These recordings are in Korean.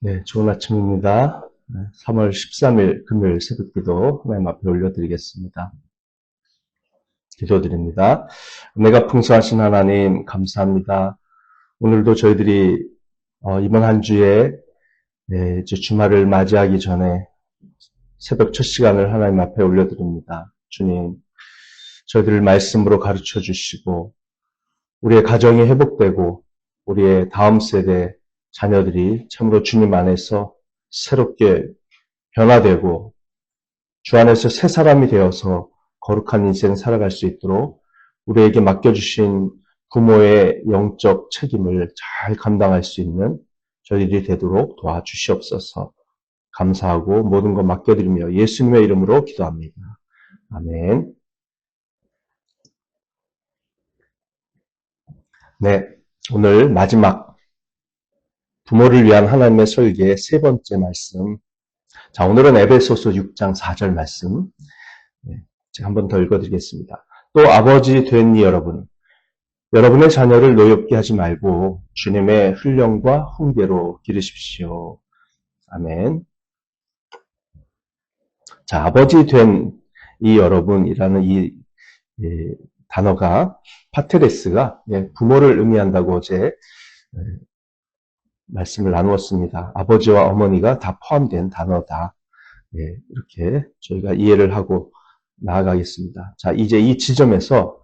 네, 좋은 아침입니다. 3월 13일 금요일 새벽기도 하나님 앞에 올려드리겠습니다. 기도드립니다. 은혜가 풍성하신 하나님 감사합니다. 오늘도 저희들이 이번 한 주에 이제 주말을 맞이하기 전에 새벽 첫 시간을 하나님 앞에 올려드립니다. 주님, 저희들을 말씀으로 가르쳐 주시고 우리의 가정이 회복되고 우리의 다음 세대 자녀들이 참으로 주님 안에서 새롭게 변화되고 주 안에서 새 사람이 되어서 거룩한 인생 살아갈 수 있도록 우리에게 맡겨주신 부모의 영적 책임을 잘 감당할 수 있는 저희들이 되도록 도와주시옵소서. 감사하고 모든 것 맡겨드리며 예수님의 이름으로 기도합니다. 아멘. 네, 오늘 마지막 부모를 위한 하나님의 설계의 세 번째 말씀. 자, 오늘은 에베소서 6장 4절 말씀. 제가 한 번 더 읽어드리겠습니다. 또 아버지 된 여러분, 여러분의 자녀를 노엽게 하지 말고 주님의 훈령과 훈계로 기르십시오. 아멘. 자, 아버지 된 이 여러분이라는 이 단어가 파테레스가 부모를 의미한다고 어제 말씀을 나누었습니다. 아버지와 어머니가 다 포함된 단어다. 이렇게 저희가 이해를 하고 나아가겠습니다. 자, 이제 이 지점에서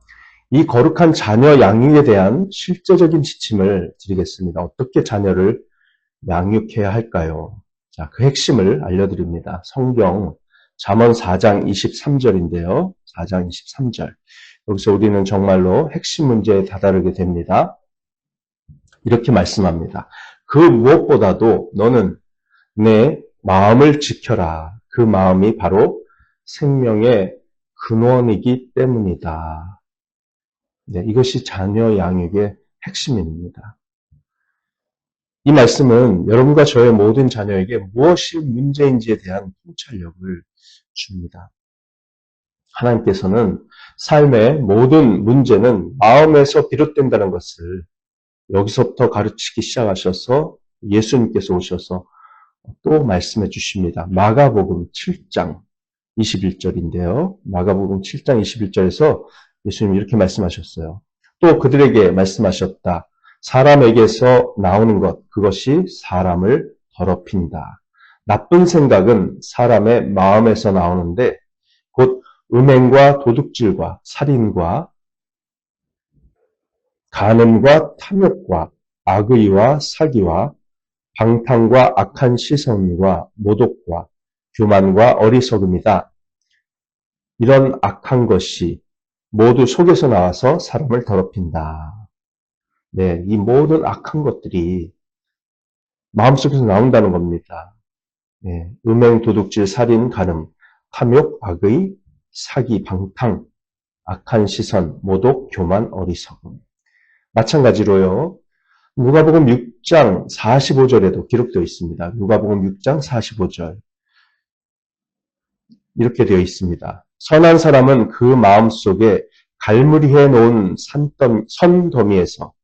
이 거룩한 자녀 양육에 대한 실제적인 지침을 드리겠습니다. 어떻게 자녀를 양육해야 할까요? 자, 그 핵심을 알려드립니다. 성경 잠언 4장 23절인데요. 4장 23절. 여기서 우리는 정말로 핵심 문제에 다다르게 됩니다. 이렇게 말씀합니다. 그 무엇보다도 너는 내 마음을 지켜라. 그 마음이 바로 생명의 근원이기 때문이다. 네, 이것이 자녀 양육의 핵심입니다. 이 말씀은 여러분과 저의 모든 자녀에게 무엇이 문제인지에 대한 통찰력을 줍니다. 하나님께서는 삶의 모든 문제는 마음에서 비롯된다는 것을 여기서부터 가르치기 시작하셔서 예수님께서 오셔서 또 말씀해 주십니다. 마가복음 7장 21절인데요. 마가복음 7장 21절에서 예수님이 이렇게 말씀하셨어요. 또 그들에게 말씀하셨다. 사람에게서 나오는 것, 그것이 사람을 더럽힌다. 나쁜 생각은 사람의 마음에서 나오는데 곧 음행과 도둑질과 살인과 간음과 탐욕과 악의와 사기와 방탕과 악한 시선과 모독과 교만과 어리석음이다. 이런 악한 것이 모두 속에서 나와서 사람을 더럽힌다. 네, 이 모든 악한 것들이 마음속에서 나온다는 겁니다. 네, 음행, 도둑질, 살인, 간음, 탐욕, 악의, 사기, 방탕, 악한 시선, 모독, 교만, 어리석음. 마찬가지로요. 누가복음 6장 45절에도 기록되어 있습니다. 누가복음 6장 45절. 이렇게 되어 있습니다. 선한 사람은 그 마음속에 갈무리해 놓은 선더미에서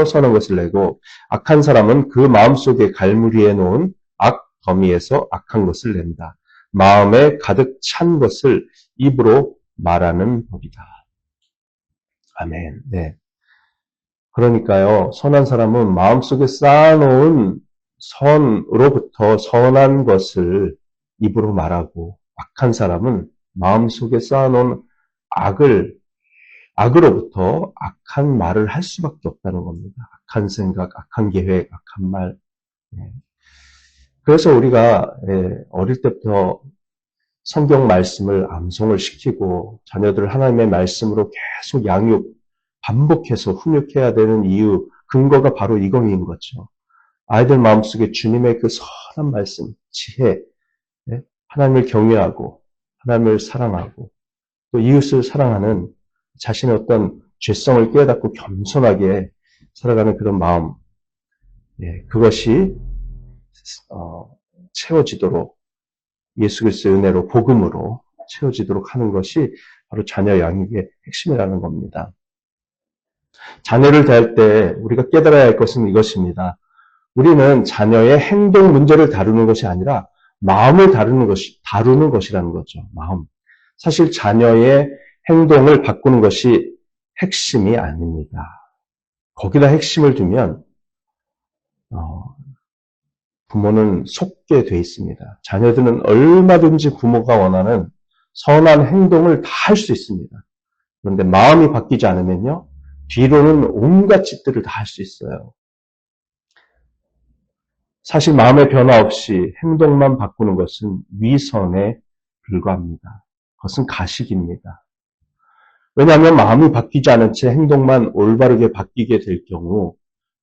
선한 것을 내고 악한 사람은 그 마음속에 갈무리해 놓은 악더미에서 악한 것을 낸다. 마음에 가득 찬 것을 입으로 말하는 법이다. 아멘. 네. 그러니까요, 선한 사람은 마음속에 쌓아놓은 선으로부터 선한 것을 입으로 말하고, 악한 사람은 마음속에 쌓아놓은 악으로부터 악한 말을 할 수밖에 없다는 겁니다. 악한 생각, 악한 계획, 악한 말. 그래서 우리가 어릴 때부터 성경 말씀을 암송을 시키고 자녀들을 하나님의 말씀으로 계속 반복해서 훈육해야 되는 이유, 근거가 바로 이거인 거죠. 아이들 마음속에 주님의 그 선한 말씀, 지혜, 하나님을 경외하고 하나님을 사랑하고 또 이웃을 사랑하는 자신의 어떤 죄성을 깨닫고 겸손하게 살아가는 그런 마음, 그것이 채워지도록 예수 그리스도의 은혜로 복음으로 채워지도록 하는 것이 바로 자녀 양육의 핵심이라는 겁니다. 자녀를 대할 때 우리가 깨달아야 할 것은 이것입니다. 우리는 자녀의 행동 문제를 다루는 것이 아니라 마음을 다루는 것이라는 거죠. 마음. 사실 자녀의 행동을 바꾸는 것이 핵심이 아닙니다. 거기다 핵심을 두면 부모는 속게 돼 있습니다. 자녀들은 얼마든지 부모가 원하는 선한 행동을 다 할 수 있습니다. 그런데 마음이 바뀌지 않으면요, 뒤로는 온갖 짓들을 다 할 수 있어요. 사실 마음의 변화 없이 행동만 바꾸는 것은 위선에 불과합니다. 그것은 가식입니다. 왜냐하면 마음이 바뀌지 않은 채 행동만 올바르게 바뀌게 될 경우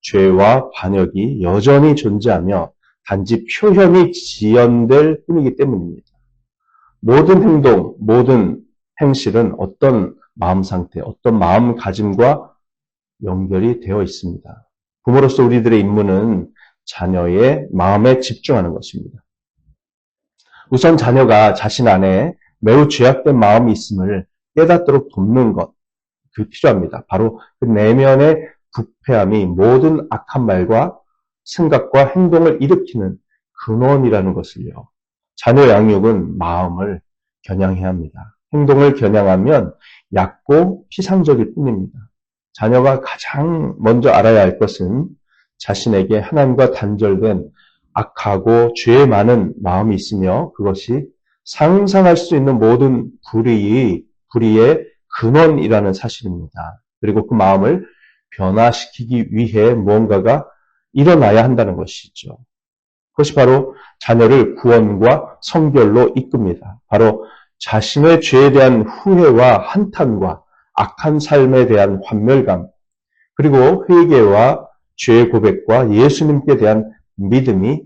죄와 반역이 여전히 존재하며 단지 표현이 지연될 뿐이기 때문입니다. 모든 행동, 모든 행실은 어떤 마음 상태, 어떤 마음가짐과 연결이 되어 있습니다. 부모로서 우리들의 임무는 자녀의 마음에 집중하는 것입니다. 우선 자녀가 자신 안에 매우 죄악된 마음이 있음을 깨닫도록 돕는 것, 그 필요합니다. 바로 그 내면의 부패함이 모든 악한 말과 생각과 행동을 일으키는 근원이라는 것을요. 자녀 양육은 마음을 겨냥해야 합니다. 행동을 겨냥하면 얕고 피상적일 뿐입니다. 자녀가 가장 먼저 알아야 할 것은 자신에게 하나님과 단절된 악하고 죄 많은 마음이 있으며 그것이 상상할 수 있는 모든 불의의 근원이라는 사실입니다. 그리고 그 마음을 변화시키기 위해 무언가가 일어나야 한다는 것이죠. 그것이 바로 자녀를 구원과 성결로 이끕니다. 바로 자신의 죄에 대한 후회와 한탄과 악한 삶에 대한 환멸감, 그리고 회개와 죄의 고백과 예수님께 대한 믿음이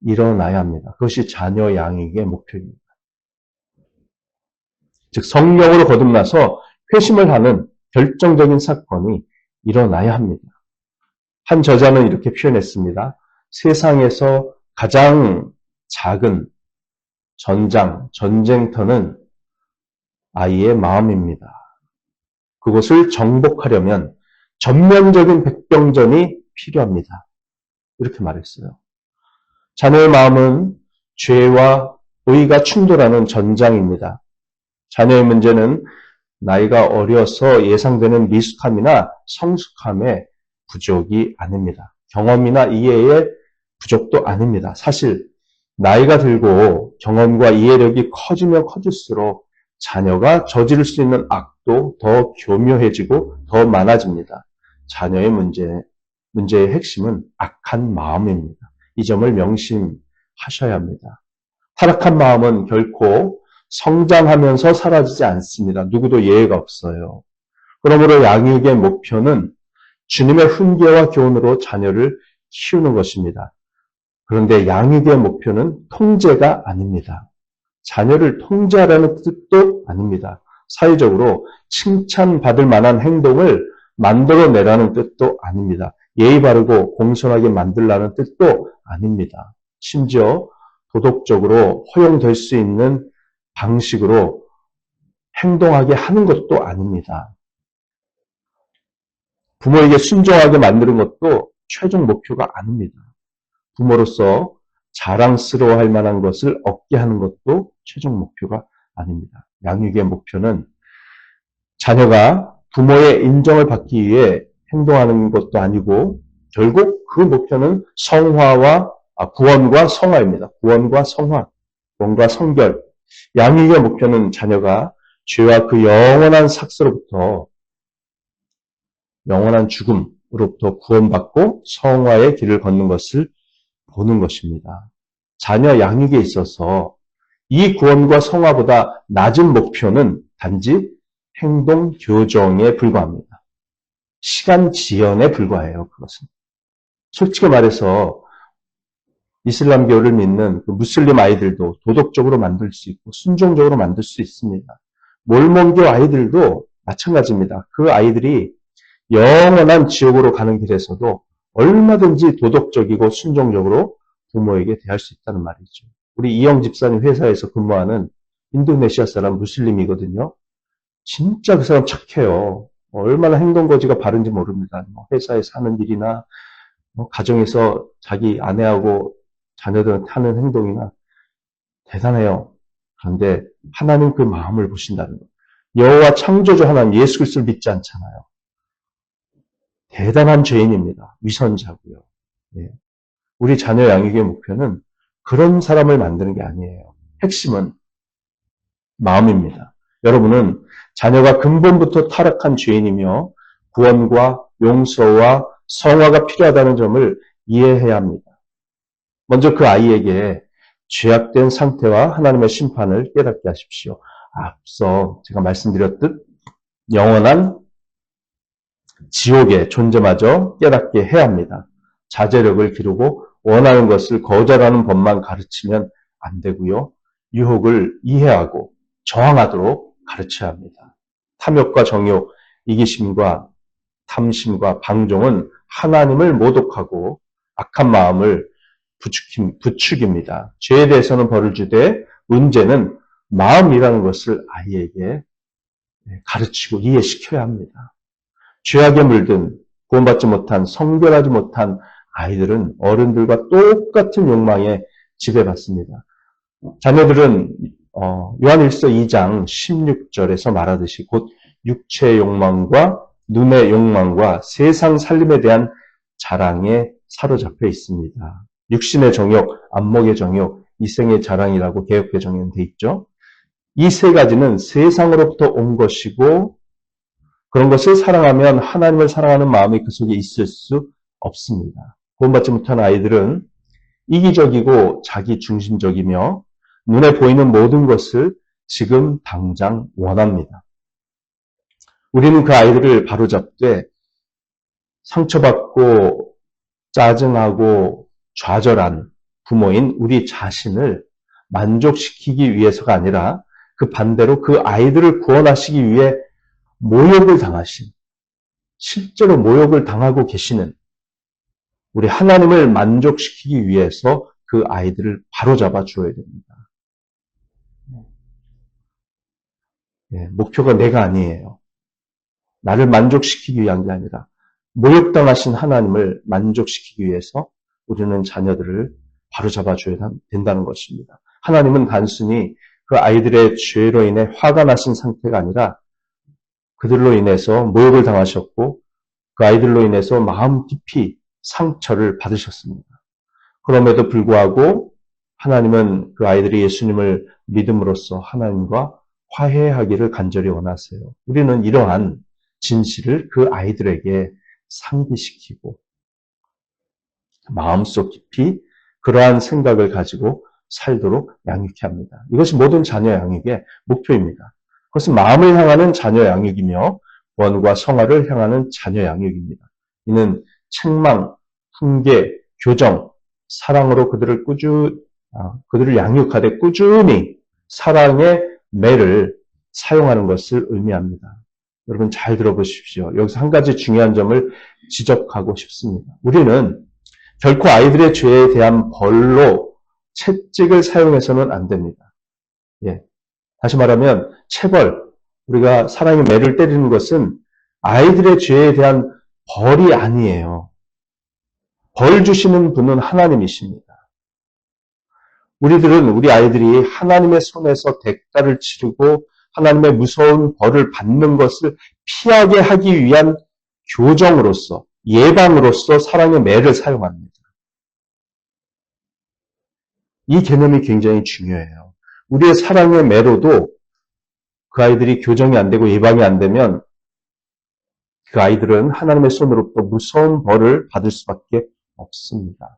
일어나야 합니다. 그것이 자녀 양육의 목표입니다. 즉 성령으로 거듭나서 회심을 하는 결정적인 사건이 일어나야 합니다. 한 저자는 이렇게 표현했습니다. 세상에서 가장 작은 전쟁터는 아이의 마음입니다. 그것을 정복하려면 전면적인 백병전이 필요합니다. 이렇게 말했어요. 자녀의 마음은 죄와 의가 충돌하는 전장입니다. 자녀의 문제는 나이가 어려서 예상되는 미숙함이나 성숙함의 부족이 아닙니다. 경험이나 이해의 부족도 아닙니다. 사실 나이가 들고 경험과 이해력이 커지면 커질수록 자녀가 저지를 수 있는 악도 더 교묘해지고 더 많아집니다. 자녀의 문제의 핵심은 악한 마음입니다. 이 점을 명심하셔야 합니다. 타락한 마음은 결코 성장하면서 사라지지 않습니다. 누구도 예외가 없어요. 그러므로 양육의 목표는 주님의 훈계와 교훈으로 자녀를 키우는 것입니다. 그런데 양육의 목표는 통제가 아닙니다. 자녀를 통제하라는 뜻도 아닙니다. 사회적으로 칭찬받을 만한 행동을 만들어내라는 뜻도 아닙니다. 예의 바르고 공손하게 만들라는 뜻도 아닙니다. 심지어 도덕적으로 허용될 수 있는 방식으로 행동하게 하는 것도 아닙니다. 부모에게 순종하게 만드는 것도 최종 목표가 아닙니다. 부모로서 자랑스러워할 만한 것을 얻게 하는 것도 최종 목표가 아닙니다. 양육의 목표는 자녀가 부모의 인정을 받기 위해 행동하는 것도 아니고 결국 그 목표는 구원과 성화입니다. 구원과 성화, 구원과 성결. 양육의 목표는 자녀가 죄와 그 영원한 삭스로부터 영원한 죽음으로부터 구원받고 성화의 길을 걷는 것을 보는 것입니다. 자녀 양육에 있어서 이 구원과 성화보다 낮은 목표는 단지 행동 교정에 불과합니다. 시간 지연에 불과해요. 그것은. 솔직히 말해서 이슬람교를 믿는 그 무슬림 아이들도 도덕적으로 만들 수 있고 순종적으로 만들 수 있습니다. 몰몬교 아이들도 마찬가지입니다. 그 아이들이 영원한 지옥으로 가는 길에서도 얼마든지 도덕적이고 순종적으로 부모에게 대할 수 있다는 말이죠. 우리 이영 집사님 회사에서 근무하는 인도네시아 사람 무슬림이거든요. 진짜 그 사람 착해요. 얼마나 행동거지가 바른지 모릅니다. 회사에 사는 일이나 가정에서 자기 아내하고 자녀들한테 하는 행동이나 대단해요. 그런데 하나님 그 마음을 보신다는 거예요. 여호와 창조주 하나님 예수 그리스도를 믿지 않잖아요. 대단한 죄인입니다. 위선자고요. 예. 우리 자녀 양육의 목표는 그런 사람을 만드는 게 아니에요. 핵심은 마음입니다. 여러분은 자녀가 근본부터 타락한 죄인이며 구원과 용서와 성화가 필요하다는 점을 이해해야 합니다. 먼저 그 아이에게 죄악된 상태와 하나님의 심판을 깨닫게 하십시오. 앞서 제가 말씀드렸듯 영원한 지옥의 존재마저 깨닫게 해야 합니다. 자제력을 기르고 원하는 것을 거절하는 법만 가르치면 안 되고요. 유혹을 이해하고 저항하도록 가르쳐야 합니다. 탐욕과 정욕, 이기심과 탐심과 방종은 하나님을 모독하고 악한 마음을 부추깁니다. 죄에 대해서는 벌을 주되 문제는 마음이라는 것을 아이에게 가르치고 이해시켜야 합니다. 죄악에 물든 구원받지 못한 성결하지 못한 아이들은 어른들과 똑같은 욕망에 지배받습니다. 자녀들은 요한일서 2장 16절에서 말하듯이 곧 육체의 욕망과 눈의 욕망과 세상 살림에 대한 자랑에 사로잡혀 있습니다. 육신의 정욕, 안목의 정욕, 이생의 자랑이라고 개역개정에는 돼 있죠. 이 세 가지는 세상으로부터 온 것이고 그런 것을 사랑하면 하나님을 사랑하는 마음이 그 속에 있을 수 없습니다. 구원받지 못한 아이들은 이기적이고 자기중심적이며 눈에 보이는 모든 것을 지금 당장 원합니다. 우리는 그 아이들을 바로잡되 상처받고 짜증하고 좌절한 부모인 우리 자신을 만족시키기 위해서가 아니라 그 반대로 그 아이들을 구원하시기 위해 모욕을 당하신, 실제로 모욕을 당하고 계시는 우리 하나님을 만족시키기 위해서 그 아이들을 바로잡아 주어야 됩니다. 목표가 내가 아니에요. 나를 만족시키기 위한 게 아니라 모욕당하신 하나님을 만족시키기 위해서 우리는 자녀들을 바로잡아 줘야 된다는 것입니다. 하나님은 단순히 그 아이들의 죄로 인해 화가 나신 상태가 아니라 그들로 인해서 모욕을 당하셨고 그 아이들로 인해서 마음 깊이 상처를 받으셨습니다. 그럼에도 불구하고 하나님은 그 아이들이 예수님을 믿음으로써 하나님과 화해하기를 간절히 원하세요. 우리는 이러한 진실을 그 아이들에게 상기시키고 마음속 깊이 그러한 생각을 가지고 살도록 양육해야 합니다. 이것이 모든 자녀 양육의 목표입니다. 그것은 마음을 향하는 자녀 양육이며 원과 성화를 향하는 자녀 양육입니다. 이는 책망, 훈계, 교정, 사랑으로 그들을 양육하되 꾸준히 사랑의 매를 사용하는 것을 의미합니다. 여러분 잘 들어보십시오. 여기서 한 가지 중요한 점을 지적하고 싶습니다. 우리는 결코 아이들의 죄에 대한 벌로 채찍을 사용해서는 안 됩니다. 다시 말하면 체벌, 우리가 사랑의 매를 때리는 것은 아이들의 죄에 대한 벌이 아니에요. 벌 주시는 분은 하나님이십니다. 우리 아이들이 하나님의 손에서 대가를 치르고 하나님의 무서운 벌을 받는 것을 피하게 하기 위한 교정으로서, 예방으로서 사랑의 매를 사용합니다. 이 개념이 굉장히 중요해요. 우리의 사랑의 매로도 그 아이들이 교정이 안 되고 예방이 안 되면 그 아이들은 하나님의 손으로부터 무서운 벌을 받을 수밖에 없습니다.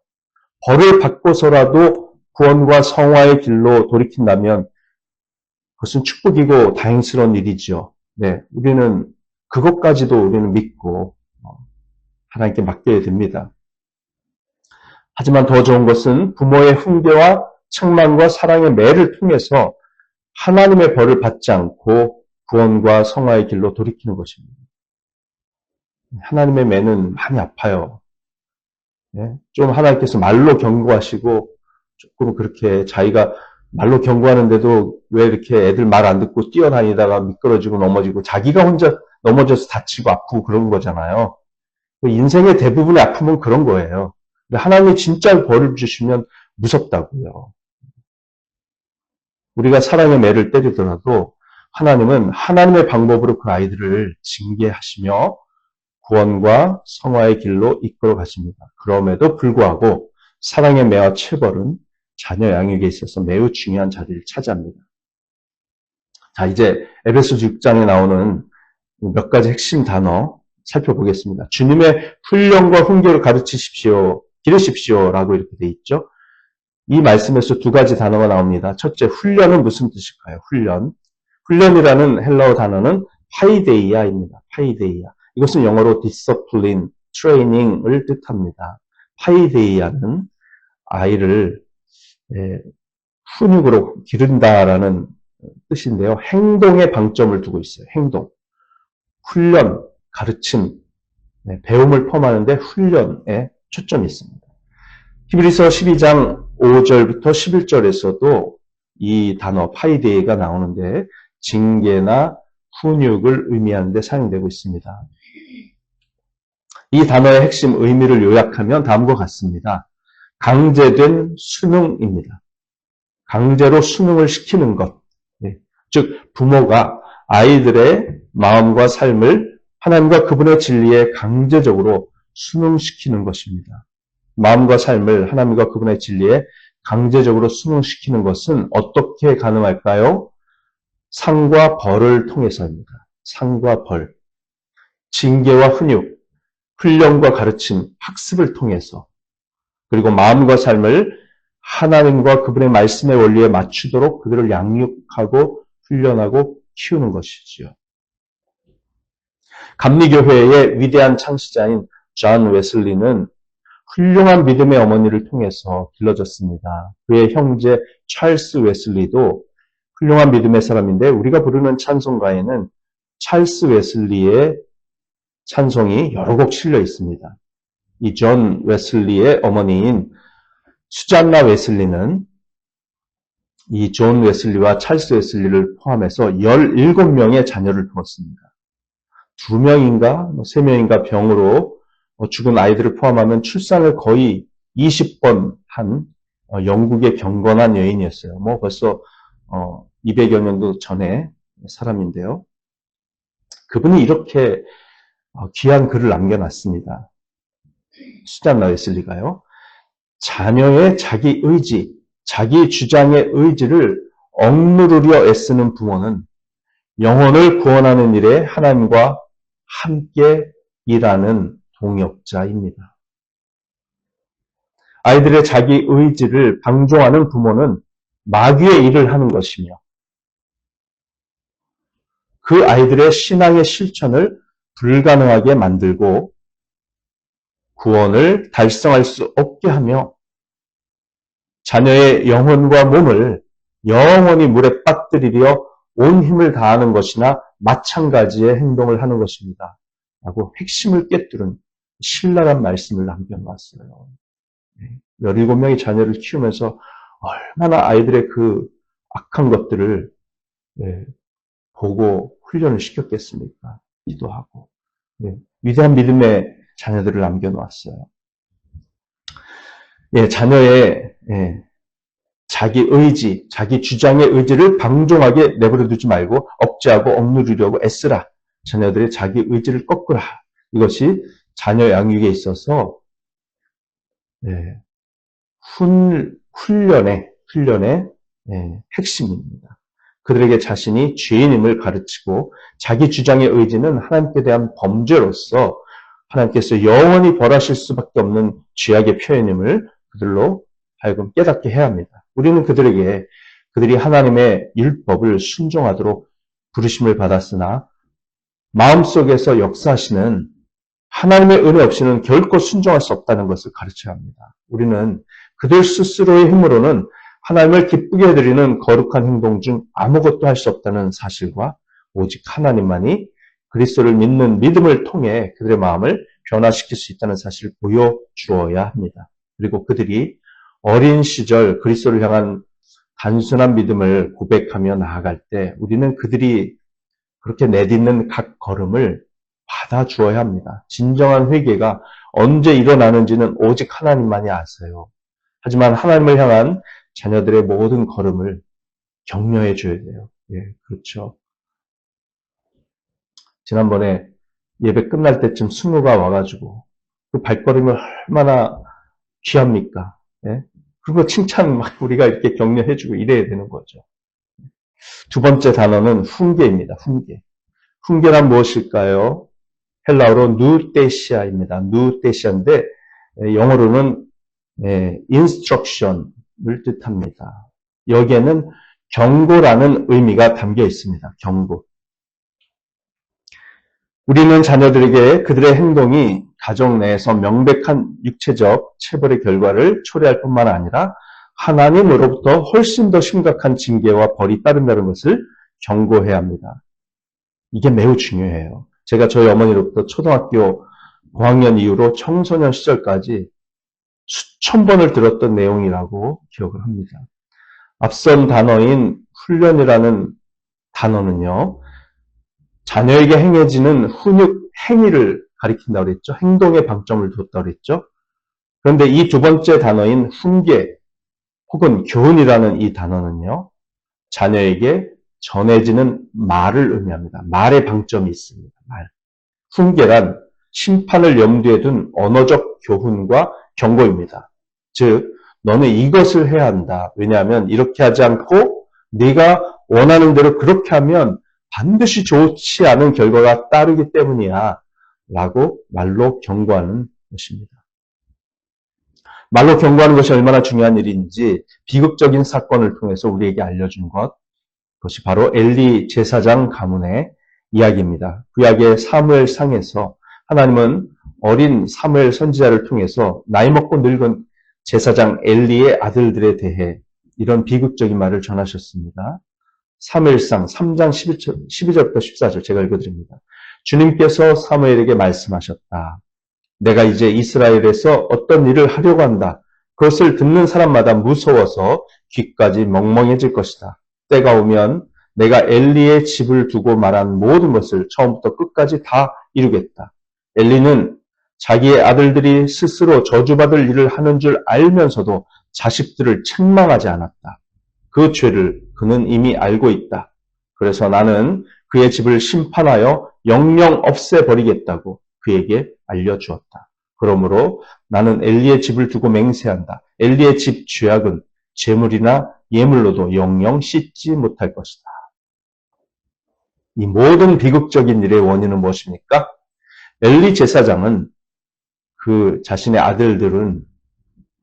벌을 받고서라도 구원과 성화의 길로 돌이킨다면 그것은 축복이고 다행스러운 일이죠. 우리는 그것까지도 우리는 믿고 하나님께 맡겨야 됩니다. 하지만 더 좋은 것은 부모의 훈계와 책망과 사랑의 매를 통해서 하나님의 벌을 받지 않고 구원과 성화의 길로 돌이키는 것입니다. 하나님의 매는 많이 아파요. 좀 하나님께서 말로 경고하시고 조금 그렇게 자기가 말로 경고하는데도 왜 이렇게 애들 말 안 듣고 뛰어다니다가 미끄러지고 넘어지고 자기가 혼자 넘어져서 다치고 아프고 그런 거잖아요. 인생의 대부분의 아픔은 그런 거예요. 근데 하나님이 진짜 벌을 주시면 무섭다고요. 우리가 사랑의 매를 때리더라도 하나님은 하나님의 방법으로 그 아이들을 징계하시며 구원과 성화의 길로 이끌어 가십니다. 그럼에도 불구하고 사랑의 매와 체벌은 자녀 양육에 있어서 매우 중요한 자리를 차지합니다. 자, 이제 에베소 6장에 나오는 몇 가지 핵심 단어 살펴보겠습니다. 주님의 훈련과 훈계를 가르치십시오, 기르십시오라고 이렇게 돼 있죠. 이 말씀에서 두 가지 단어가 나옵니다. 첫째, 훈련은 무슨 뜻일까요? 훈련. 훈련이라는 헬라어 단어는 파이데이아입니다. 파이데이아. 이것은 영어로 discipline, training을 뜻합니다. 파이데이아는 아이를 훈육으로 기른다라는 뜻인데요. 행동에 방점을 두고 있어요. 행동. 훈련, 가르침, 배움을 포함하는데 훈련에 초점이 있습니다. 히브리서 12장 5절부터 11절에서도 이 단어 파이데이가 나오는데 징계나 훈육을 의미하는 데 사용되고 있습니다. 이 단어의 핵심 의미를 요약하면 다음과 같습니다. 강제된 수능입니다. 강제로 수능을 시키는 것. 즉 부모가 아이들의 마음과 삶을 하나님과 그분의 진리에 강제적으로 수능시키는 것입니다. 마음과 삶을 하나님과 그분의 진리에 강제적으로 수능시키는 것은 어떻게 가능할까요? 상과 벌을 통해서입니다. 상과 벌, 징계와 훈육, 훈련과 가르침, 학습을 통해서 그리고 마음과 삶을 하나님과 그분의 말씀의 원리에 맞추도록 그들을 양육하고 훈련하고 키우는 것이지요. 감리교회의 위대한 창시자인 존 웨슬리는 훌륭한 믿음의 어머니를 통해서 길러졌습니다. 그의 형제 찰스 웨슬리도 훌륭한 믿음의 사람인데 우리가 부르는 찬송가에는 찰스 웨슬리의 찬송이 여러 곡 실려 있습니다. 이 존 웨슬리의 어머니인 수잔나 웨슬리는 이 존 웨슬리와 찰스 웨슬리를 포함해서 17명의 자녀를 두었습니다. 2명인가 3명인가 병으로 죽은 아이들을 포함하면 출산을 거의 20번 한 영국의 경건한 여인이었어요. 벌써 200여 년도 전에 사람인데요. 그분이 이렇게 귀한 글을 남겨놨습니다. 수잔나 웨슬리가요. 자녀의 자기 의지, 자기 주장의 의지를 억누르려 애쓰는 부모는 영혼을 구원하는 일에 하나님과 함께 일하는 동역자입니다. 아이들의 자기 의지를 방종하는 부모는 마귀의 일을 하는 것이며 그 아이들의 신앙의 실천을 불가능하게 만들고 구원을 달성할 수 없게 하며 자녀의 영혼과 몸을 영원히 물에 빠뜨리려 온 힘을 다하는 것이나 마찬가지의 행동을 하는 것입니다. 라고 핵심을 꿰뚫은 신랄한 말씀을 남겨놨어요. 17명의 자녀를 키우면서 얼마나 아이들의 그 악한 것들을 보고 훈련을 시켰겠습니까? 기도하고 위대한 믿음의 자녀들을 남겨놓았어요. 자녀의 자기 의지, 자기 주장의 의지를 방종하게 내버려 두지 말고 억제하고 억누르려고 애쓰라. 자녀들의 자기 의지를 꺾으라. 이것이 자녀 양육에 있어서 훈련의 핵심입니다. 그들에게 자신이 죄인임을 가르치고 자기 주장의 의지는 하나님께 대한 범죄로서 하나님께서 영원히 벌하실 수밖에 없는 죄악의 표현임을 그들로 하여금 깨닫게 해야 합니다. 우리는 그들이 하나님의 율법을 순종하도록 부르심을 받았으나 마음속에서 역사하시는 하나님의 은혜 없이는 결코 순종할 수 없다는 것을 가르쳐야 합니다. 우리는 그들 스스로의 힘으로는 하나님을 기쁘게 해드리는 거룩한 행동 중 아무것도 할 수 없다는 사실과 오직 하나님만이 그리스도를 믿는 믿음을 통해 그들의 마음을 변화시킬 수 있다는 사실을 보여주어야 합니다. 그리고 그들이 어린 시절 그리스도를 향한 단순한 믿음을 고백하며 나아갈 때 우리는 그들이 그렇게 내딛는 각 걸음을 받아주어야 합니다. 진정한 회개가 언제 일어나는지는 오직 하나님만이 아세요. 하지만 하나님을 향한 자녀들의 모든 걸음을 격려해 줘야 돼요. 예, 그렇죠. 지난번에 예배 끝날 때쯤 승우가 와가지고 그 발걸음이 얼마나 귀합니까? 예? 그거 칭찬 막 우리가 이렇게 격려해주고 이래야 되는 거죠. 두 번째 단어는 훈계입니다. 훈계. 훈계란 무엇일까요? 헬라어로 누테시아입니다. 누테시아인데 영어로는 instruction을 뜻합니다. 여기에는 경고라는 의미가 담겨 있습니다. 경고. 우리는 자녀들에게 그들의 행동이 가정 내에서 명백한 육체적 체벌의 결과를 초래할 뿐만 아니라 하나님으로부터 훨씬 더 심각한 징계와 벌이 따른다는 것을 경고해야 합니다. 이게 매우 중요해요. 제가 저희 어머니로부터 초등학교 고학년 이후로 청소년 시절까지 수천 번을 들었던 내용이라고 기억을 합니다. 앞선 단어인 훈련이라는 단어는요, 자녀에게 행해지는 훈육 행위를 가리킨다고 그랬죠. 행동에 방점을 뒀다고 그랬죠. 그런데 이 두 번째 단어인 훈계 혹은 교훈이라는 이 단어는요, 자녀에게 전해지는 말을 의미합니다. 말에 방점이 있습니다. 말. 훈계란 심판을 염두에 둔 언어적 교훈과 경고입니다. 즉, 너는 이것을 해야 한다. 왜냐하면 이렇게 하지 않고 네가 원하는 대로 그렇게 하면 반드시 좋지 않은 결과가 따르기 때문이야. 라고 말로 경고하는 것입니다. 말로 경고하는 것이 얼마나 중요한 일인지 비극적인 사건을 통해서 우리에게 알려준 그것이 바로 엘리 제사장 가문의 이야기입니다. 구약의 사무엘상에서 하나님은 어린 사무엘 선지자를 통해서 나이 먹고 늙은 제사장 엘리의 아들들에 대해 이런 비극적인 말을 전하셨습니다. 사무엘상 3장 12절부터 14절 제가 읽어드립니다. 주님께서 사무엘에게 말씀하셨다. 내가 이제 이스라엘에서 어떤 일을 하려고 한다. 그것을 듣는 사람마다 무서워서 귀까지 멍멍해질 것이다. 때가 오면 내가 엘리의 집을 두고 말한 모든 것을 처음부터 끝까지 다 이루겠다. 엘리는 자기의 아들들이 스스로 저주받을 일을 하는 줄 알면서도 자식들을 책망하지 않았다. 그 죄를 그는 이미 알고 있다. 그래서 나는 그의 집을 심판하여 영영 없애버리겠다고 그에게 알려주었다. 그러므로 나는 엘리의 집을 두고 맹세한다. 엘리의 집 죄악은 재물이나 예물로도 영영 씻지 못할 것이다. 이 모든 비극적인 일의 원인은 무엇입니까? 엘리 제사장은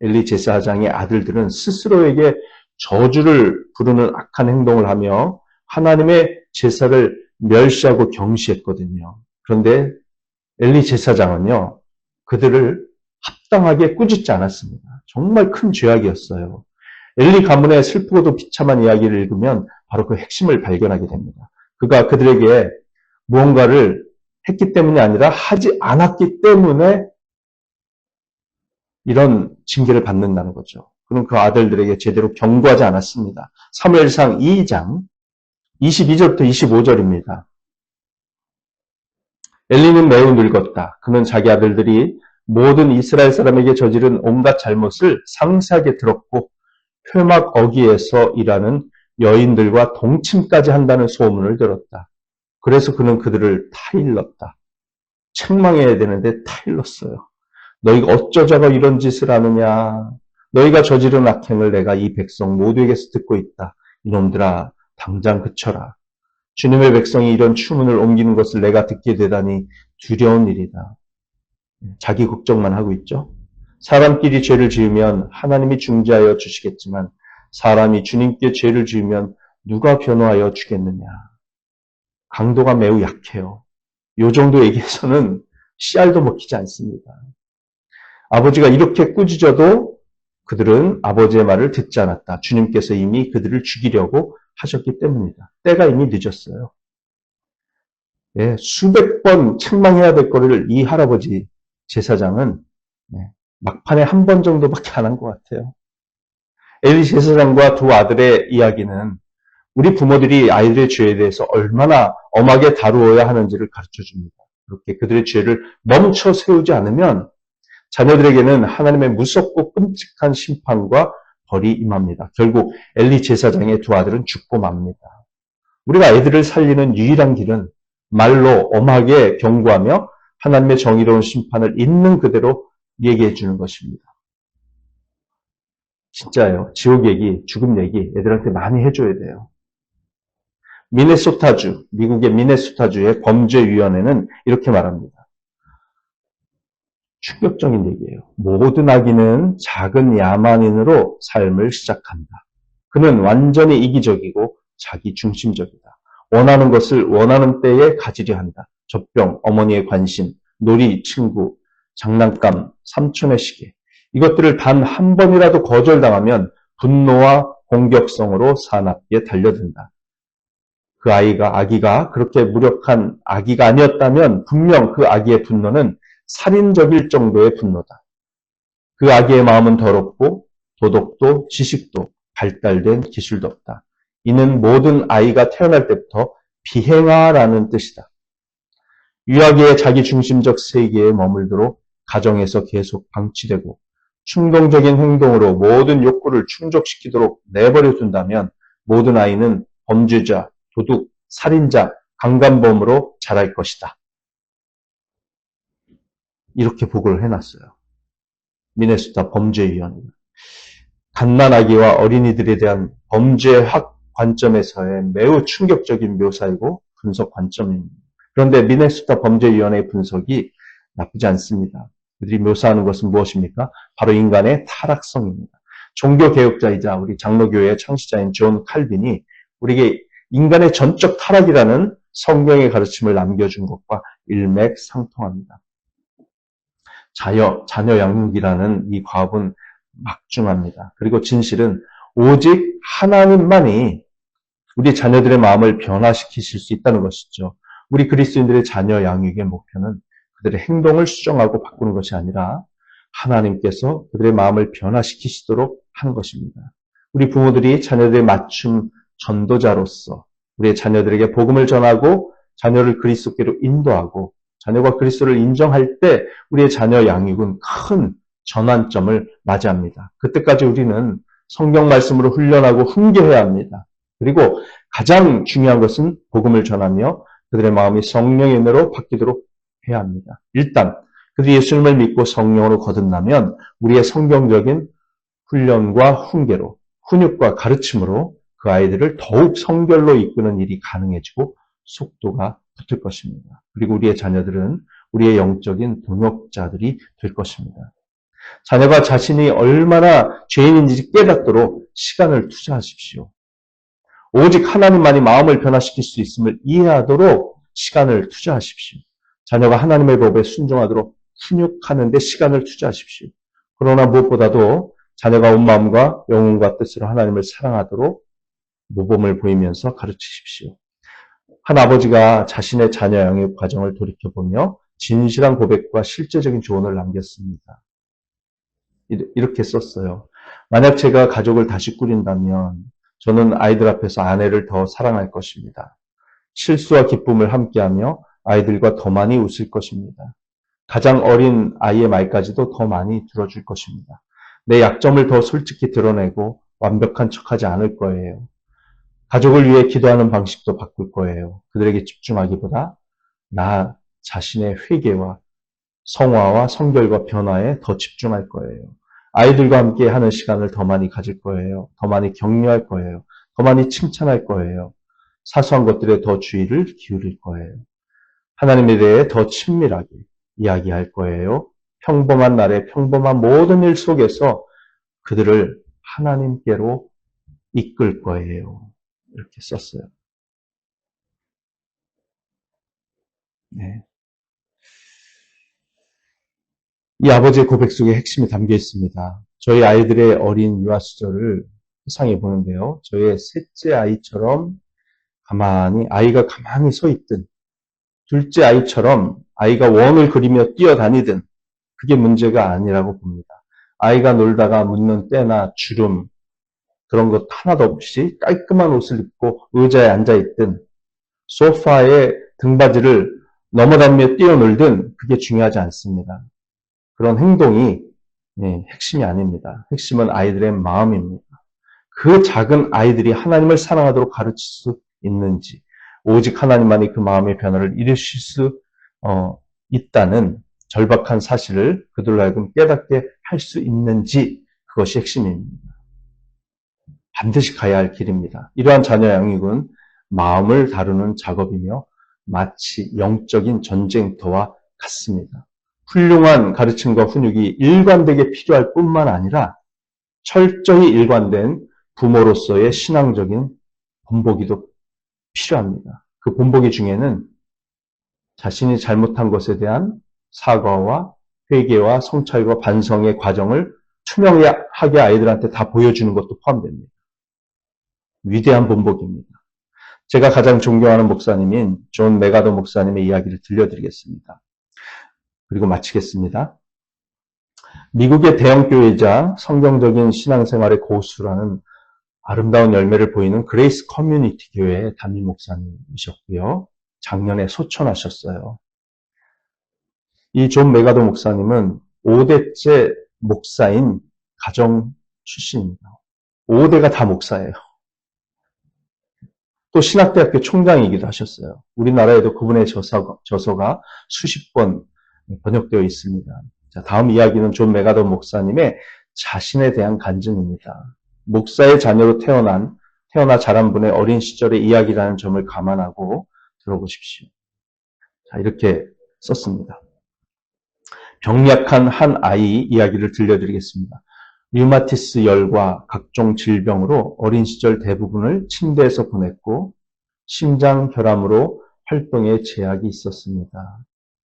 엘리 제사장의 아들들은 스스로에게 저주를 부르는 악한 행동을 하며 하나님의 제사를 멸시하고 경시했거든요. 그런데 엘리 제사장은요, 그들을 합당하게 꾸짖지 않았습니다. 정말 큰 죄악이었어요. 엘리 가문의 슬프고도 비참한 이야기를 읽으면 바로 그 핵심을 발견하게 됩니다. 그가 그들에게 무언가를 했기 때문이 아니라 하지 않았기 때문에 이런 징계를 받는다는 거죠. 그럼 그 아들들에게 제대로 경고하지 않았습니다. 사무엘상 2장 22절부터 25절입니다. 엘리는 매우 늙었다. 그는 자기 아들들이 모든 이스라엘 사람에게 저지른 온갖 잘못을 상세하게 들었고 회막 어귀에서 일하는 여인들과 동침까지 한다는 소문을 들었다. 그래서 그는 그들을 타일렀다. 책망해야 되는데 타일렀어요. 너희가 어쩌자고 이런 짓을 하느냐. 너희가 저지른 악행을 내가 이 백성 모두에게서 듣고 있다. 이놈들아 당장 그쳐라. 주님의 백성이 이런 추문을 옮기는 것을 내가 듣게 되다니 두려운 일이다. 자기 걱정만 하고 있죠. 사람끼리 죄를 지으면 하나님이 중재하여 주시겠지만 사람이 주님께 죄를 지으면 누가 변호하여 주겠느냐. 강도가 매우 약해요. 이 정도 얘기에서는 씨알도 먹히지 않습니다. 아버지가 이렇게 꾸짖어도 그들은 아버지의 말을 듣지 않았다. 주님께서 이미 그들을 죽이려고 하셨기 때문이다. 때가 이미 늦었어요. 예, 수백 번 책망해야 될 거를 이 할아버지 제사장은 막판에 한 번 정도밖에 안 한 것 같아요. 엘리 제사장과 두 아들의 이야기는 우리 부모들이 아이들의 죄에 대해서 얼마나 엄하게 다루어야 하는지를 가르쳐 줍니다. 그렇게 그들의 죄를 멈춰 세우지 않으면 자녀들에게는 하나님의 무섭고 끔찍한 심판과 벌이 임합니다. 결국 엘리 제사장의 두 아들은 죽고 맙니다. 우리가 아이들을 살리는 유일한 길은 말로 엄하게 경고하며 하나님의 정의로운 심판을 있는 그대로 얘기해 주는 것입니다. 진짜요. 지옥 얘기, 죽음 얘기 애들한테 많이 해줘야 돼요. 미네소타주, 미국의 미네소타주의 범죄위원회는 이렇게 말합니다. 충격적인 얘기예요. 모든 악인은 작은 야만인으로 삶을 시작한다. 그는 완전히 이기적이고 자기 중심적이다. 원하는 것을 원하는 때에 가지려 한다. 젖병, 어머니의 관심, 놀이, 친구, 장난감, 삼촌의 시계. 이것들을 단 한 번이라도 거절당하면 분노와 공격성으로 사납게 달려든다. 그 아기가 그렇게 무력한 아기가 아니었다면 분명 그 아기의 분노는 살인적일 정도의 분노다. 그 아기의 마음은 더럽고 도덕도 지식도 발달된 기술도 없다. 이는 모든 아이가 태어날 때부터 비행하라는 뜻이다. 유아기의 자기중심적 세계에 머물도록 가정에서 계속 방치되고 충동적인 행동으로 모든 욕구를 충족시키도록 내버려 둔다면 모든 아이는 범죄자, 도둑, 살인자, 강간범으로 자랄 것이다. 이렇게 보고를 해놨어요. 미네소타 범죄위원회는. 갓난아기와 어린이들에 대한 범죄학 관점에서의 매우 충격적인 묘사이고 분석 관점입니다. 그런데 미네소타 범죄위원회의 분석이 나쁘지 않습니다. 그들이 묘사하는 것은 무엇입니까? 바로 인간의 타락성입니다. 종교개혁자이자 우리 장로교회의 창시자인 존 칼빈이 우리에게 인간의 전적 타락이라는 성경의 가르침을 남겨준 것과 일맥상통합니다. 자녀 양육이라는 이 과업은 막중합니다. 그리고 진실은 오직 하나님만이 우리 자녀들의 마음을 변화시키실 수 있다는 것이죠. 우리 그리스도인들의 자녀 양육의 목표는 그들의 행동을 수정하고 바꾸는 것이 아니라 하나님께서 그들의 마음을 변화시키시도록 하는 것입니다. 우리 부모들이 자녀들의 맞춤 전도자로서 우리의 자녀들에게 복음을 전하고 자녀를 그리스도께로 인도하고 자녀가 그리스도를 인정할 때 우리의 자녀 양육은 큰 전환점을 맞이합니다. 그때까지 우리는 성경 말씀으로 훈련하고 훈계해야 합니다. 그리고 가장 중요한 것은 복음을 전하며 그들의 마음이 성령의 은혜로 바뀌도록 해야 합니다. 일단 그들이 예수님을 믿고 성령으로 거듭나면 우리의 성경적인 훈련과 훈계로 훈육과 가르침으로 그 아이들을 더욱 성결로 이끄는 일이 가능해지고 속도가 붙을 것입니다. 그리고 우리의 자녀들은 우리의 영적인 동역자들이 될 것입니다. 자녀가 자신이 얼마나 죄인인지 깨닫도록 시간을 투자하십시오. 오직 하나님만이 마음을 변화시킬 수 있음을 이해하도록 시간을 투자하십시오. 자녀가 하나님의 법에 순종하도록 훈육하는 데 시간을 투자하십시오. 그러나 무엇보다도 자녀가 온 마음과 영혼과 뜻으로 하나님을 사랑하도록 모범을 보이면서 가르치십시오. 한 아버지가 자신의 자녀 양육 과정을 돌이켜보며 진실한 고백과 실제적인 조언을 남겼습니다. 이렇게 썼어요. 만약 제가 가족을 다시 꾸린다면 저는 아이들 앞에서 아내를 더 사랑할 것입니다. 실수와 기쁨을 함께하며 아이들과 더 많이 웃을 것입니다. 가장 어린 아이의 말까지도 더 많이 들어줄 것입니다. 내 약점을 더 솔직히 드러내고 완벽한 척하지 않을 거예요. 가족을 위해 기도하는 방식도 바꿀 거예요. 그들에게 집중하기보다 나 자신의 회개와 성화와 성결과 변화에 더 집중할 거예요. 아이들과 함께 하는 시간을 더 많이 가질 거예요. 더 많이 격려할 거예요. 더 많이 칭찬할 거예요. 사소한 것들에 더 주의를 기울일 거예요. 하나님에 대해 더 친밀하게 이야기할 거예요. 평범한 날의 평범한 모든 일 속에서 그들을 하나님께로 이끌 거예요. 이렇게 썼어요. 네. 이 아버지의 고백 속에 핵심이 담겨 있습니다. 저희 아이들의 어린 유아 시절을 회상해 보는데요. 저의 셋째 아이처럼 아이가 가만히 서 있든, 둘째 아이처럼 아이가 원을 그리며 뛰어다니든, 그게 문제가 아니라고 봅니다. 아이가 놀다가 묻는 때나 주름, 그런 것 하나도 없이 깔끔한 옷을 입고 의자에 앉아있든, 소파에 등받이를 넘어다니며 뛰어놀든 그게 중요하지 않습니다. 그런 행동이 핵심이 아닙니다. 핵심은 아이들의 마음입니다. 그 작은 아이들이 하나님을 사랑하도록 가르칠 수 있는지, 오직 하나님만이 그 마음의 변화를 일으킬 수 있다는 절박한 사실을 그들로 하여금 깨닫게 할 수 있는지, 그것이 핵심입니다. 반드시 가야 할 길입니다. 이러한 자녀 양육은 마음을 다루는 작업이며 마치 영적인 전쟁터와 같습니다. 훌륭한 가르침과 훈육이 일관되게 필요할 뿐만 아니라 철저히 일관된 부모로서의 신앙적인 본보기도 필요합니다. 그 본보기 중에는 자신이 잘못한 것에 대한 사과와 회개와 성찰과 반성의 과정을 투명하게 아이들한테 다 보여주는 것도 포함됩니다. 위대한 본보기입니다. 제가 가장 존경하는 목사님인 존 메가더 목사님의 이야기를 들려드리겠습니다. 그리고 마치겠습니다. 미국의 대형교회이자 성경적인 신앙생활의 고수라는 아름다운 열매를 보이는 그레이스 커뮤니티 교회의 담임 목사님이셨고요. 작년에 소천하셨어요. 이 존 메가더 목사님은 5대째 목사인 가정 출신입니다. 5대가 다 목사예요. 또 신학대학교 총장이기도 하셨어요. 우리나라에도 그분의 저서가 수십 번 번역되어 있습니다. 자, 다음 이야기는 존 메가더 목사님의 자신에 대한 간증입니다. 목사의 자녀로 태어나 자란 분의 어린 시절의 이야기라는 점을 감안하고 들어보십시오. 자, 이렇게 썼습니다. 병약한 한 아이 이야기를 들려드리겠습니다. 류마티스 열과 각종 질병으로 어린 시절 대부분을 침대에서 보냈고 심장 혈압으로 활동에 제약이 있었습니다.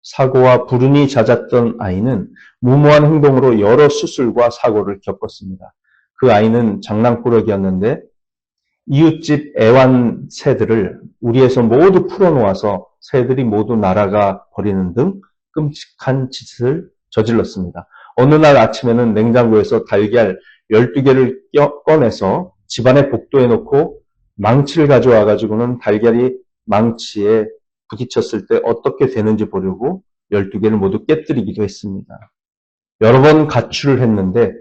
사고와 불운이 잦았던 아이는 무모한 행동으로 여러 수술과 사고를 겪었습니다. 그 아이는 장난꾸러기였는데 이웃집 애완 새들을 우리에서 모두 풀어놓아서 새들이 모두 날아가 버리는 등 끔찍한 짓을 저질렀습니다. 어느 날 아침에는 냉장고에서 달걀 12개를 꺼내서 집안에 복도에 놓고 망치를 가져와 가지고는 달걀이 망치에 부딪혔을 때 어떻게 되는지 보려고 12개를 모두 깨뜨리기도 했습니다. 여러 번 가출을 했는데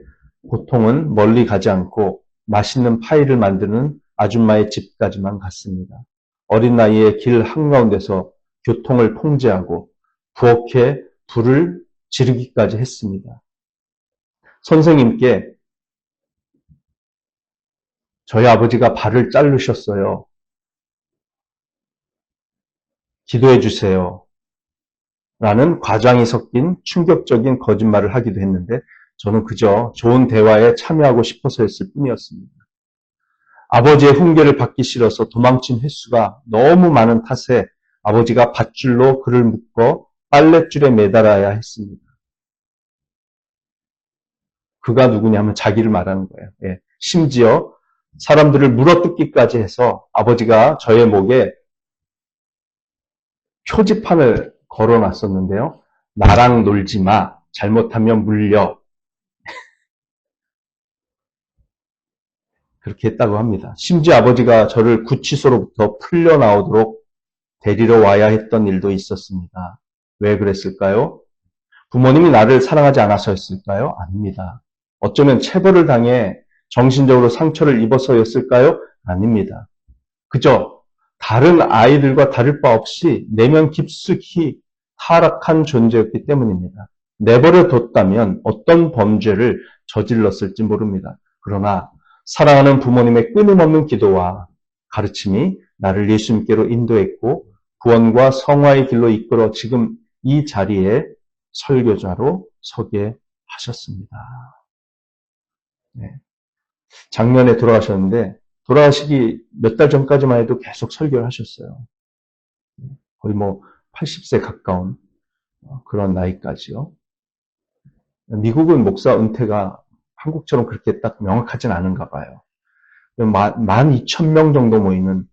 보통은 멀리 가지 않고 맛있는 파이를 만드는 아줌마의 집까지만 갔습니다. 어린 나이에 길 한가운데서 교통을 통제하고 부엌에 불을 지르기까지 했습니다. 선생님께 저희 아버지가 발을 자르셨어요. 기도해 주세요. 라는 과장이 섞인 충격적인 거짓말을 하기도 했는데 저는 그저 좋은 대화에 참여하고 싶어서였을 뿐이었습니다. 아버지의 훈계를 받기 싫어서 도망친 횟수가 너무 많은 탓에 아버지가 밧줄로 그를 묶어 빨랫줄에 매달아야 했습니다. 그가 누구냐면 자기를 말하는 거예요. 예. 심지어 사람들을 물어뜯기까지 해서 아버지가 저의 목에 표지판을 걸어놨었는데요. 나랑 놀지 마. 잘못하면 물려. 그렇게 했다고 합니다. 심지어 아버지가 저를 구치소로부터 풀려나오도록 데리러 와야 했던 일도 있었습니다. 왜 그랬을까요? 부모님이 나를 사랑하지 않아서였을까요? 아닙니다. 어쩌면 체벌을 당해 정신적으로 상처를 입어서였을까요? 아닙니다. 그저 다른 아이들과 다를 바 없이 내면 깊숙이 타락한 존재였기 때문입니다. 내버려 뒀다면 어떤 범죄를 저질렀을지 모릅니다. 그러나 사랑하는 부모님의 끊임없는 기도와 가르침이 나를 예수님께로 인도했고 구원과 성화의 길로 이끌어 지금 이 자리에 설교자로 서게 하셨습니다. 네. 작년에 돌아가셨는데 돌아가시기 몇 달 전까지만 해도 계속 설교를 하셨어요. 거의 80세 가까운 그런 나이까지요. 미국은 목사 은퇴가 한국처럼 그렇게 딱 명확하진 않은가 봐요. 12,000명 정도 모이는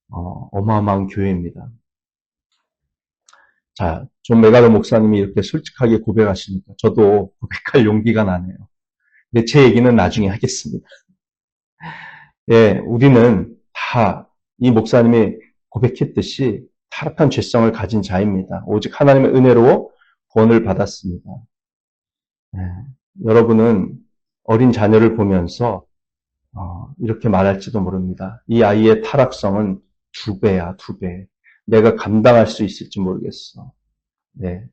어마어마한 교회입니다. 자, 존 메가더 목사님이 이렇게 솔직하게 고백하시니까 저도 고백할 용기가 나네요. 근데 제 얘기는 나중에 하겠습니다. 예, 우리는 다 이 목사님이 고백했듯이 타락한 죄성을 가진 자입니다. 오직 하나님의 은혜로 구원을 받았습니다. 네. 여러분은 어린 자녀를 보면서 이렇게 말할지도 모릅니다. 이 아이의 타락성은 2배야, 2배. 내가 감당할 수 있을지 모르겠어. 네.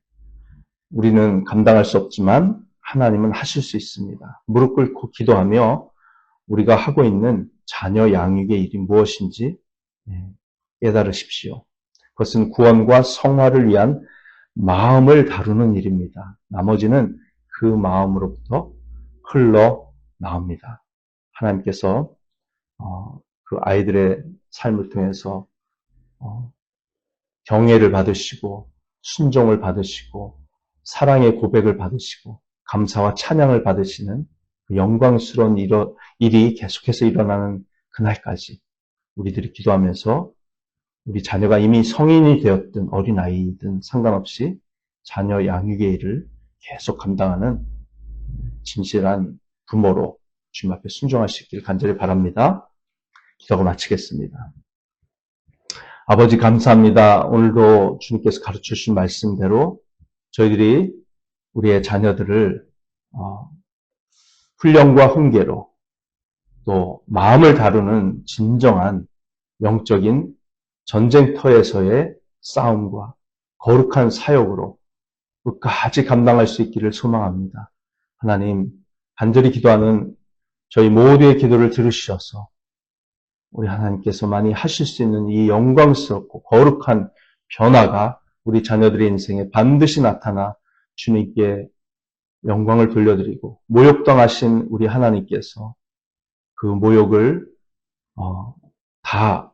우리는 감당할 수 없지만 하나님은 하실 수 있습니다. 무릎 꿇고 기도하며 우리가 하고 있는 자녀 양육의 일이 무엇인지 깨달으십시오. 그것은 구원과 성화를 위한 마음을 다루는 일입니다. 나머지는 그 마음으로부터 흘러나옵니다. 하나님께서 그 아이들의 삶을 통해서 경애를 받으시고 순종을 받으시고 사랑의 고백을 받으시고 감사와 찬양을 받으시는 그 영광스러운 일이 계속해서 일어나는 그날까지 우리들이 기도하면서 우리 자녀가 이미 성인이 되었든 어린아이든 상관없이 자녀 양육의 일을 계속 감당하는 진실한 부모로 주님 앞에 순종할 수 있기를 간절히 바랍니다. 기도하고 마치겠습니다. 아버지 감사합니다. 오늘도 주님께서 가르쳐 주신 말씀대로 저희들이 우리의 자녀들을 훈련과 훈계로 또 마음을 다루는 진정한 영적인 전쟁터에서의 싸움과 거룩한 사역으로 끝까지 감당할 수 있기를 소망합니다. 하나님, 간절히 기도하는 저희 모두의 기도를 들으셔서 우리 하나님께서 많이 하실 수 있는 이 영광스럽고 거룩한 변화가 우리 자녀들의 인생에 반드시 나타나 주님께 영광을 돌려드리고 모욕당하신 우리 하나님께서 그 모욕을 다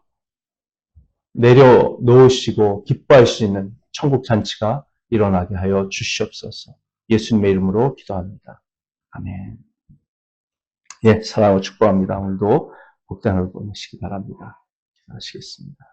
내려놓으시고 기뻐할 수 있는 천국 잔치가 일어나게 하여 주시옵소서. 예수님의 이름으로 기도합니다. 아멘. 예, 사랑하고 축복합니다. 오늘도 복된 하루 보내시기 바랍니다. 기도하시겠습니다.